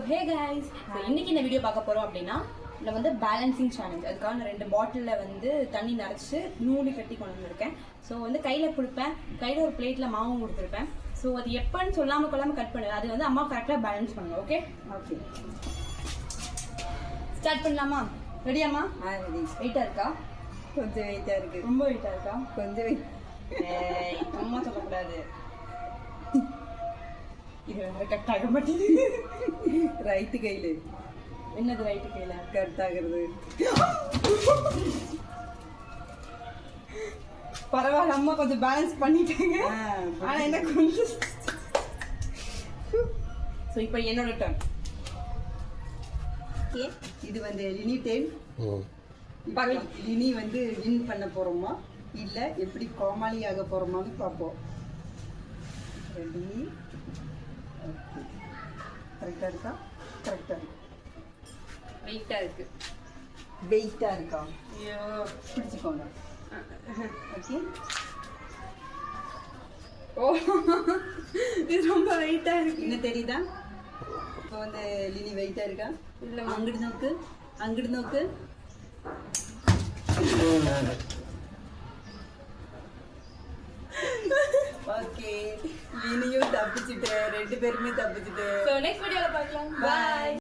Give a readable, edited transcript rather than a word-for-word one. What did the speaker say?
Hey guys, இன்னைக்கு இந்த video பார்க்க போறோம் அப்படின்னா நம்ம வந்து பேலன்சிங் சேலஞ்ச். அதுக்காக நான் 2 பாட்டிலில் வந்து தண்ணி நிறச்சி நூலி கட்டி கொண்டு வந்திருக்கேன். ஸோ வந்து கையில் கொடுப்பேன், கையில் ஒரு பிளேட்டில் மாவும் கொடுத்துருப்பேன். ஸோ அது எப்போன்னு சொல்லாமல் கொள்ளாமல் கட் பண்ணு, அது வந்து அம்மா கரெக்டாக பேலன்ஸ் பண்ணுங்க. ஓகே ஓகே, ஸ்டார்ட் பண்ணலாமா? ரெடியாம்மா? ரெடி. வெயிட்டாக இருக்கா? கொஞ்சம் வெயிட்டாக இருக்குது. ரொம்ப வெயிட்டாக இருக்கா? கொஞ்சம் வெயிட். அம்மா சொல்லக்கூடாது, இது வந்து கட் ஆக மாட்டேங்குது. ரைட்டு கையில் என்னது ரைட்டு கையில் கட் ஆகுறது? பரவாயில்ல, அம்மா கொஞ்சம் பேலன்ஸ் பண்ணிட்டாங்க. ஆனால் என்ன கொஞ்சம். ஸோ இப்போ என்னோட டர்ன். ஓகே, இது வந்து லினி டைம். லினி வந்து வின் பண்ண போகிறோமா இல்லை எப்படி கோமாளி ஆக போகிறோமான்னு பார்ப்போம். ரெடி? ஓகே, கரெக்டாக இருக்கா? கரெக்டாக இருக்கு. வெயிட்டாக இருக்கு. வெயிட்டாக இருக்கா? ஐயோ, பிடிச்சிக்கோங்க. ஓகே. ஓ, இது ரொம்ப வெயிட்டாக இருக்கு. என்ன தெரியுதா? இப்போ வந்து லினி வெயிட்டாக இருக்கா? இல்லை, அங்கிட்டு நோக்கு, அங்கிட்டு நோக்கு. ஓகே, லினியும் தப்பிச்சுட்டு, 2 பேருமே தப்பிச்சுட்டு. ஸோ நெக்ஸ்ட் வீடியோவில் பார்க்கலாம். பாய்.